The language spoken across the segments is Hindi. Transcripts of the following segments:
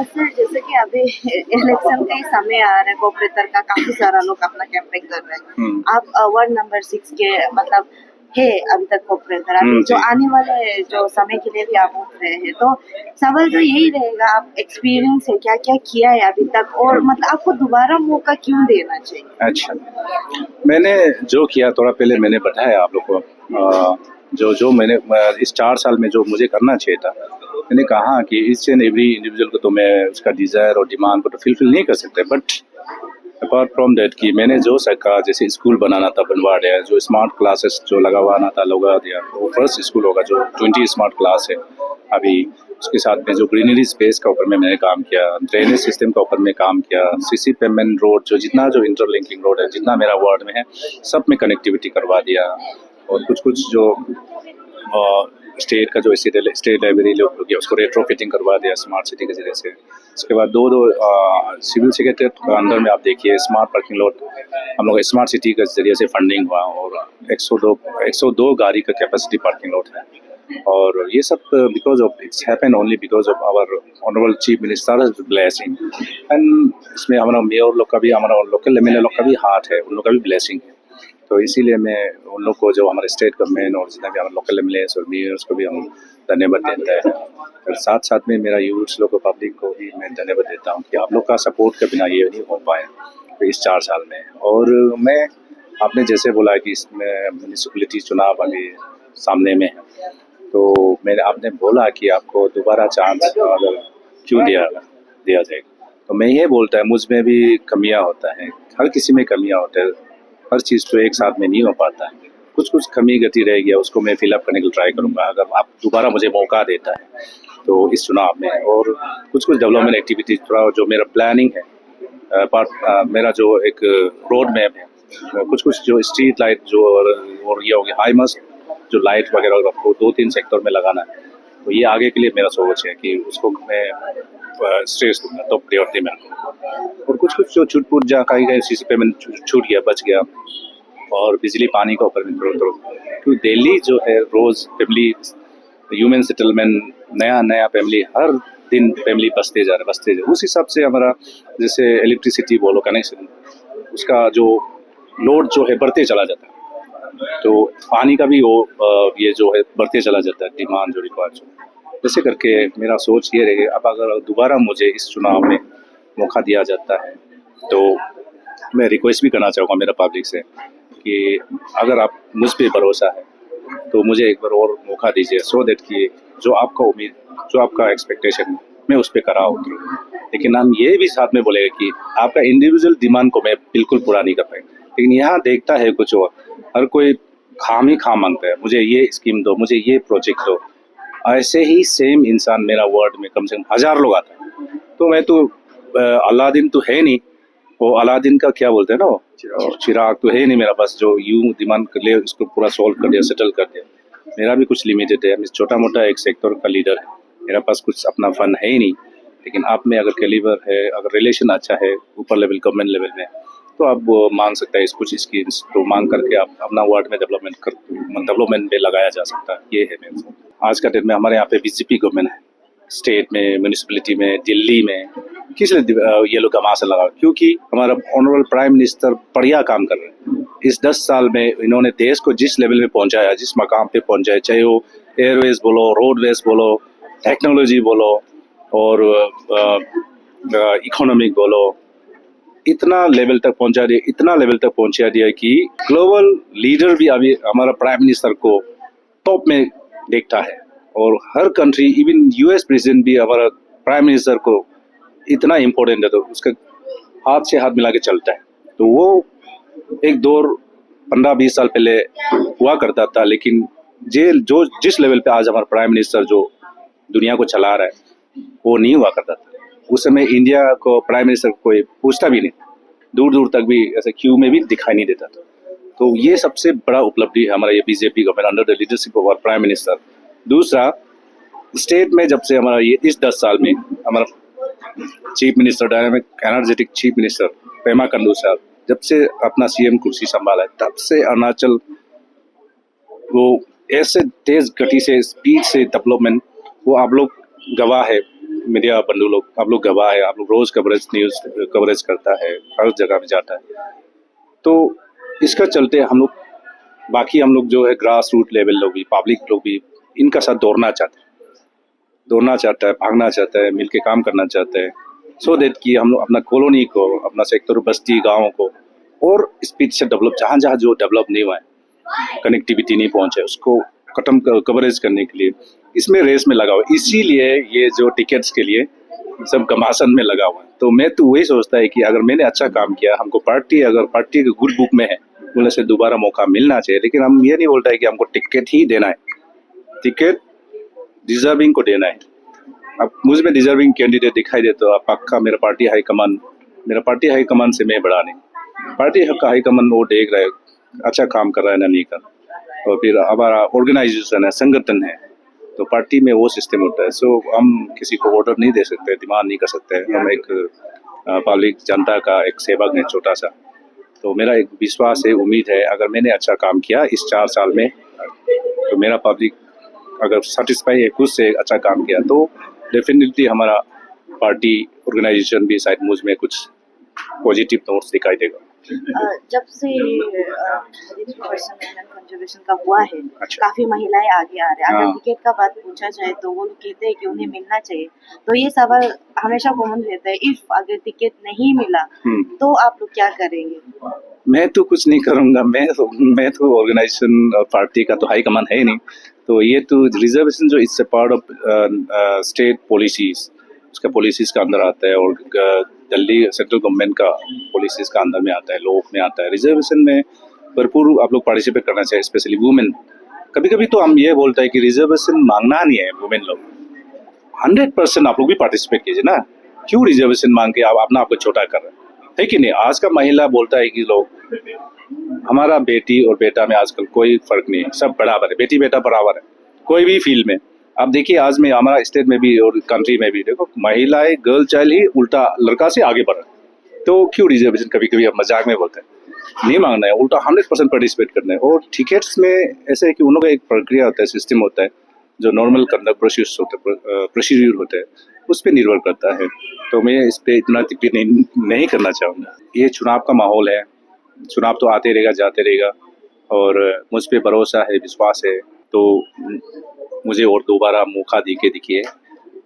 सर जैसे कि अभी इलेक्शन का ही समय आ रहा है, कोऑपरेटर का काफी सारा लोग अपना कैंपेन कर रहे हैं। आप वार्ड नंबर 6 के मतलब है अभी तक कोऑपरेटर, अभी जो आने वाले जो समय के लिए भी आप उठ रहे हैं, तो सवाल तो यही रहेगा, आप एक्सपीरियंस है क्या क्या किया है अभी तक, और मतलब आपको दोबारा मौका क्यों देना चाहिए? अच्छा, मैंने जो किया थोड़ा पहले मैंने बताया आप लोग को, जो मैंने इस 4 साल में जो मुझे करना चाहिए था, मैंने कहा कि ईच एंड एवरी इंडिविजुअल को तो मैं उसका डिज़ायर और डिमांड को तो फुलफिल नहीं कर सकते, बट अपार्ट फ्रॉम दैट कि मैंने जो सका, जैसे स्कूल बनाना था बनवा दिया, जो स्मार्ट क्लासेस जो लगवाना था लगा दिया, वो फर्स्ट स्कूल होगा जो 20 स्मार्ट क्लास है अभी। उसके साथ में जो ग्रीनरी स्पेस का ऊपर में मैंने काम किया, ड्रेनेज सिस्टम का ऊपर में काम किया, सीसी पेमेंट रोड जो जितना जो इंटरलिंकिंग रोड है जितना मेरा वार्ड में है सब में कनेक्टिविटी करवा दिया, और कुछ जो स्टेट का जो स्टेट लाइब्रेरी लोग हो गया उसको रेट्रोफिटिंग करवा दिया स्मार्ट सिटी के जरिए से। इसके बाद दो सिविल सेक्रेटरीट के अंदर में आप देखिए स्मार्ट पार्किंग लॉट हम लोग स्मार्ट सिटी के जरिए से फंडिंग हुआ, और 102 गाड़ी का कैपेसिटी पार्किंग लॉट है। और ये सब because of its happen only because of our honourable chief minister blessing, and इसमें हमारा मेयर लोग का भी, हमारा लोकल एमएलए लोग का भी हाथ है, उन लोग का भी ब्लेसिंग है। तो इसीलिए मैं उन लोग को, जो हमारे स्टेट गवर्नमेंट और जितना भी हमारे लोकल एमएलए और मेयर्स को भी हम धन्यवाद देते हैं, और साथ साथ में मेरा यूथ्स लोग को, पब्लिक को भी मैं धन्यवाद देता हूँ कि आप लोग का सपोर्ट के बिना ये नहीं हो पाए तो इस 4 साल में। और मैं, आपने जैसे बोला कि इसमें म्यूनिसिपैलिटी चुनाव अभी सामने में है, तो मैंने आपने बोला कि आपको दोबारा चांस अगर क्यों दिया जाएगा, तो मैं ये बोलता है मुझ में भी कमियां होता है, हर किसी में कमियां होता है, हर चीज़ तो एक साथ में नहीं हो पाता है, कुछ कमी गति रह गया उसको मैं फिलअप करने के लिए ट्राई करूँगा अगर आप दोबारा मुझे मौका देता है तो इस चुनाव में। और कुछ डेवलपमेंट एक्टिविटीज थोड़ा जो मेरा प्लानिंग है, मेरा जो एक रोड मैप है, कुछ जो स्ट्रीट लाइट जो और ये हो गया हाई मस्ट जो लाइट वगैरह आपको 2-3 सेक्टर में लगाना है, तो ये आगे के लिए मेरा सोच है कि उसको मैं स्ट्रेस दूंगा तो प्रायोरिटी में रखूँगा। और कुछ जो छूट जा कहीं सीसी पेमेंट छूट गया बच गया, और बिजली पानी का ऊपर में थोड़ा क्योंकि दिल्ली जो है रोज़ फैमिली ह्यूमन सेटलमेंट नया फैमिली हर दिन फैमिली बसते जा रहे उस हिसाब से हमारा जैसे इलेक्ट्रिसिटी बोलो कनेक्शन उसका जो लोड जो है बढ़ते चला जाता है, तो पानी का भी वो ये जो है बढ़ते चला जाता है डिमांड जो रिक्वायर्ड जो, जैसे करके मेरा सोच ये रहेगा अब अगर दोबारा मुझे इस चुनाव में मौका दिया जाता है तो मैं रिक्वेस्ट भी करना चाहूँगा मेरा पब्लिक से कि अगर आप मुझ पर भरोसा है तो मुझे एक बार और मौका दीजिए, सो दैट कि जो आपका उम्मीद जो आपका एक्सपेक्टेशन मैं उस पर करा उतरूँ। लेकिन हम ये भी साथ में बोलेंगे कि आपका इंडिविजुअल डिमांड को मैं बिल्कुल पूरा नहीं कर पाएंगे, लेकिन यहाँ देखता है कुछ और, हर कोई खाम मांगता है, मुझे ये स्कीम दो, मुझे ये प्रोजेक्ट दो। ऐसे ही सेम इंसान मेरा वर्ड में कम से कम 1000 लोग आते हैं, तो मैं तो अलादीन तो है नहीं, वो अलादीन का क्या बोलते हैं ना, चिराग तो है नहीं मेरा पास जो यूं डिमांड कर ले उसको पूरा सॉल्व कर दिया, सेटल कर दिया। मेरा भी कुछ लिमिटेड है, मैं छोटा मोटा एक सेक्टर का लीडर है, मेरा पास कुछ अपना फंड है ही नहीं। लेकिन आप में अगर कैलिबर है, अगर रिलेशन अच्छा है ऊपर लेवल गवर्नमेंट लेवल में, तो आप वो मांग सकते हैं कुछ स्कीम्स, तो मांग करके आप अपना वार्ड में डेवलपमेंट में लगाया जा सकता है। ये है मेरे साथ आज का डेट में हमारे यहाँ पे बीजेपी गवर्नमेंट है, स्टेट में, म्यूनिसिपैलिटी में, दिल्ली में, किस लिए ये लोग कहाँ से लगा, क्योंकि हमारा ऑनरेबल प्राइम मिनिस्टर बढ़िया काम कर रहे हैं। इस 10 साल में इन्होंने देश को जिस लेवल में पहुंचाया, जिस मकाम पे पहुंचाया, चाहे वो एयरवेज बोलो, रोडवेज बोलो, टेक्नोलॉजी बोलो और इकोनॉमिक बोलो, इतना लेवल तक पहुंचा दिया कि ग्लोबल लीडर भी अभी हमारा प्राइम मिनिस्टर को टॉप में देखता है, और हर कंट्री इवन यूएस प्रेसिडेंट भी हमारा प्राइम मिनिस्टर को इतना इम्पोर्टेंट है, तो उसका हाथ से हाथ मिला के चलता है। तो वो एक दौर 15-20 साल पहले हुआ करता था, लेकिन जिस लेवल पे आज हमारा प्राइम मिनिस्टर जो दुनिया को चला रहा है वो नहीं हुआ करता था। उस समय इंडिया को प्राइम मिनिस्टर कोई पूछता भी नहीं, दूर तक भी ऐसे क्यू में भी दिखाई नहीं देता था। तो ये सबसे बड़ा उपलब्धि है हमारा ये BJP government under the leadership of our prime minister. दूसरा, स्टेट में जब से हमारा ये इस 10 साल में हमारा chief minister, dynamic energetic chief minister Pema Khandu साहब जब से अपना सीएम कुर्सी संभाला है, तब से अरुणाचल वो ऐसे तेज गति से, स्पीड से डेवलपमेंट, वो आप लोग गवाह है। मीडिया बंधु लोग, आप लोग गवाह है, आप लोग रोज कवरेज न्यूज कवरेज करता है, हर जगह में जाता है। तो इसका चलते हम लोग जो है ग्रास रूट लेवल लोग भी, पब्लिक लोग भी इनका साथ दौड़ना चाहता है, भागना चाहता है, मिलके काम करना चाहता है, सो दैट कि हम लोग अपना कॉलोनी को, अपना सेक्टर, बस्ती, गाँव को और स्पीड से डेवलप, जहाँ जो डेवलप नहीं हुआ है, कनेक्टिविटी नहीं पहुंचे, उसको कवरेज करने के लिए इसमें रेस में लगा हुआ है। इसीलिए ये जो टिकट्स के लिए सब घमासान में लगा हुआ है। तो मैं तो वही सोचता है कि अगर मैंने अच्छा काम किया, हमको अगर पार्टी के गुड बुक में है, बोले से दोबारा मौका मिलना चाहिए। लेकिन हम ये नहीं बोलता है कि हमको टिकट ही देना है, टिकट डिजर्विंग को देना है। अब मुझ में डिजर्विंग कैंडिडेट दिखाई दे तो पक्का मेरा पार्टी हाईकमान से मैं बड़ा नहीं, पार्टी का हाईकमान वो देख रहा है अच्छा काम कर रहा है ना नहीं कर रहा, और फिर हमारा ऑर्गेनाइजेशन है, संगठन है, तो पार्टी में वो सिस्टम होता है। सो हम किसी को ऑर्डर नहीं दे सकते, डिमांड नहीं कर सकते। हम एक पब्लिक जनता का एक सेवक है छोटा सा। तो मेरा एक विश्वास है, उम्मीद है, अगर मैंने अच्छा काम किया इस 4 साल में, तो मेरा पब्लिक अगर सेटिस्फाई है, खुद से अच्छा काम किया, तो डेफिनेटली हमारा पार्टी ऑर्गेनाइजेशन भी शायद मुझ में कुछ पॉजिटिव नोट्स दिखाई देगा। जब से 30% वुमेन कंजर्वेशन का हुआ है, अच्छा। काफी महिलाएं आगे आ रही है। अगर हाँ। टिकट का बात पूछा जाए तो वो लोग कहते हैं कि उन्हें मिलना चाहिए। तो ये सवाल हमेशा कॉमन रहता है, इफ अगर टिकट नहीं मिला तो आप लोग क्या करेंगे? मैं तो कुछ नहीं करूंगा, मैं तो ऑर्गेनाइजेशन और पार्टी का तो हाई कमान है ही नहीं। तो ये तो रिजर्वेशन जो it's a part of state policies, उसका पॉलिसीज का अंदर आता है, और दिल्ली सेंट्रल गवर्नमेंट का पॉलिसीज का अंदर में आता है, लॉ में आता है। रिजर्वेशन में भरपूर आप लोग पार्टिसिपेट करना चाहिए, स्पेशली वुमेन। कभी कभी तो हम ये बोलते हैं कि रिजर्वेशन मांगना नहीं है, वुमेन लोग 100% आप लोग भी पार्टिसिपेट कीजिए ना। क्यों रिजर्वेशन मांग के आप अपना आपको छोटा कर रहे है कि नहीं? आज का महिला बोलता है कि लोग हमारा बेटी और बेटा में आजकल कोई फर्क नहीं है, सब बराबर है, बेटी बेटा बराबर है, कोई भी फील्ड में। अब देखिए आज में हमारा स्टेट में भी और कंट्री में भी देखो, महिलाएं, गर्ल चाइल्ड ही उल्टा लड़का से आगे बढ़ रहा है। तो क्यों रिजर्वेशन कभी कभी अब मजाक में बोलते हैं, नहीं मांगना है, उल्टा 100% पार्टिसिपेट करना है। और टिकट्स में ऐसे है कि उन लोगों का एक प्रक्रिया होता है, सिस्टम होता है, जो नॉर्मल कंडक्ट प्रोसीड्यूर होते हैं, उस पर निर्भर करता है। तो मैं इस पर इतना टिप्पणी नहीं करना चाहूँगा। ये चुनाव का माहौल है, चुनाव तो आते रहेगा जाते रहेगा, और मुझ पर भरोसा है, विश्वास है, तो मुझे और दोबारा मौका दिखिए।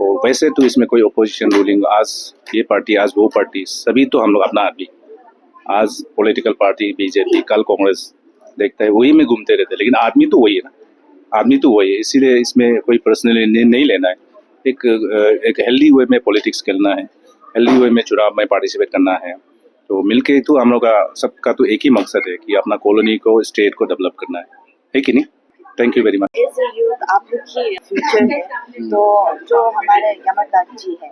और वैसे तो इसमें कोई ओपोजिशन रूलिंग, आज ये पार्टी आज वो पार्टी, सभी तो हम लोग अपना आदमी, आज पॉलिटिकल पार्टी बीजेपी, कल कांग्रेस देखता है, वही में घूमते रहते हैं, लेकिन आदमी तो वही है ना, आदमी तो वही है। इसीलिए इसमें कोई पर्सनली नहीं लेना है, एक हेल्दी वे में पॉलिटिक्स खेलना है, हेल्दी वे में चुनाव में पार्टिसिपेट करना है। तो मिलके तो हम लोग का सबका तो एक ही मकसद है कि अपना कॉलोनी को, स्टेट को डेवलप करना है कि नहीं? Thank you very much. As a youth आप लोग की फ्यूचर है, तो जो हमारे यमरदास जी है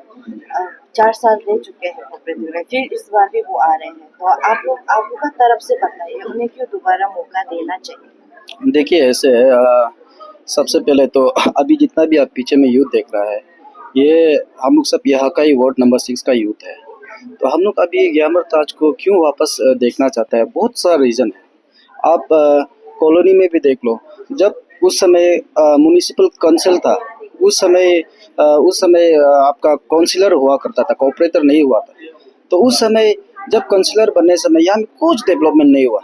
4 साल रह चुके हैं कॉर्पोरेट में, फिर इस बार भी वो आ रहे हैं, तो आप लोग का तरफ से बताइए उन्हें क्यों दोबारा मौका देना चाहिए? देखिए ऐसे है, सबसे पहले तो अभी जितना भी आप पीछे में यूथ देख रहा है, ये हम लोग सब यहाँ का ही वार्ड नंबर 6 का यूथ है। तो हम लोग अभी ग्यामर ताज को क्यों वापस देखना चाहता है, बहुत सा रीज़न है। आप कॉलोनी में भी देख लो, जब उस समय म्युनिसिपल काउंसिल था, उस समय आपका काउंसिलर हुआ करता था, कॉर्पोरेटर नहीं हुआ था। तो उस समय जब काउंसिलर बनने समय यहाँ कुछ डेवलपमेंट नहीं हुआ,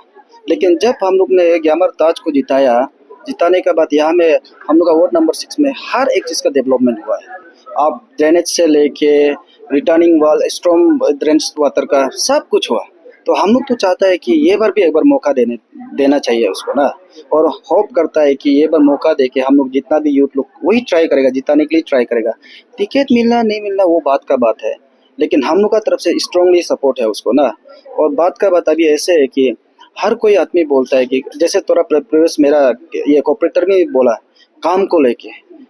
लेकिन जब हम लोग ने ग्यामर ताज को जिताने के बाद यहाँ में हम लोग का वार्ड नंबर 6 में हर एक चीज़ का डेवलपमेंट हुआ है। आप ड्रेनेज से लेके returning wall, strong drainage water का सब कुछ हुआ। तो हम लोग तो चाहता है कि ये बार भी एक बार मौका देना चाहिए उसको ना, और होप करता है कि ये बार मौका देके हम लोग जितना भी यूथ लोग वही ट्राई करेगा, जिताने के लिए ट्राई करेगा। टिकट मिलना नहीं मिलना वो बात का बात है, लेकिन हम लोग का तरफ से स्ट्रांगली सपोर्ट है उसको ना। और बात का बात अभी ऐसे है कि हर कोई आदमी बोलता है कि जैसे थोड़ा प्रीवियस मेरा ये कॉर्पोरेटर में बोला, काम को लेके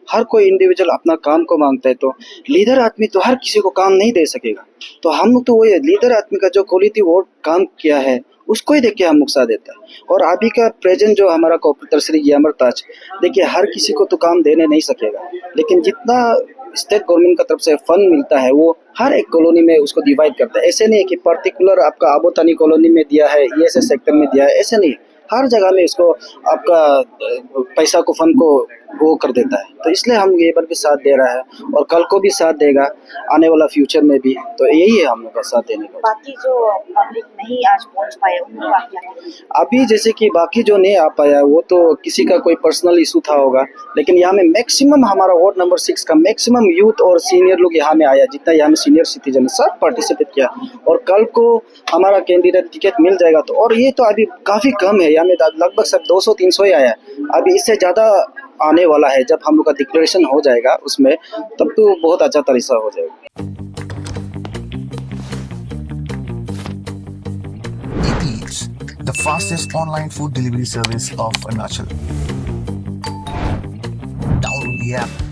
हर कोई इंडिविजुअल अपना काम को मांगता है। तो लीडर आदमी तो हर किसी को काम नहीं दे सकेगा, तो हम लोग तो वही लीडर आदमी का जो क्वालिटी वो काम किया है उसको ही देख के हम लोग साथ देता है। और अभी का प्रेजेंट जो हमारा कॉर्पोरेटर श्री ग्यामर ताज, देखिए हर किसी को तो काम देने नहीं सकेगा, लेकिन जितना स्टेट गवर्नमेंट का तरफ से फंड मिलता है वो हर एक कॉलोनी में उसको डिवाइड करता है। ऐसे नहीं है कि पर्टिकुलर आपका आबोतानी कॉलोनी में दिया है, ये सेक्टर में दिया है, ऐसे नहीं। हर जगह में इसको आपका पैसा को फंड को वो कर देता है। तो इसलिए हम ये बार भी साथ दे रहा है और कल को भी साथ देगा, आने वाला फ्यूचर में भी। तो यही है हम लोग का साथ देने का। बाकी जो पब्लिक नहीं आज पहुंच पाए उनको आप क्या कहेंगे? अभी जैसे कि बाकी जो नहीं आ पाया वो तो किसी का कोई पर्सनल इशू था होगा, लेकिन यहाँ में मैक्सिमम हमारा वार्ड नंबर 6 का मैक्सिमम यूथ और सीनियर लोग यहाँ में आया, जितना यहाँ में सीनियर सिटीजन सब पार्टिसिपेट किया। और कल को हमारा कैंडिडेट टिकट मिल जाएगा तो, और ये तो अभी काफ़ी कम है, यहाँ में लगभग सब 200-300 ही आया है। अभी इससे ज़्यादा आने वाला है, जब हम लोग का डिक्लेरेशन हो जाएगा उसमें, तब तो बहुत अच्छा तरीका हो जाएगा। Eats, the fastest online food delivery service of Arunachal. Download the app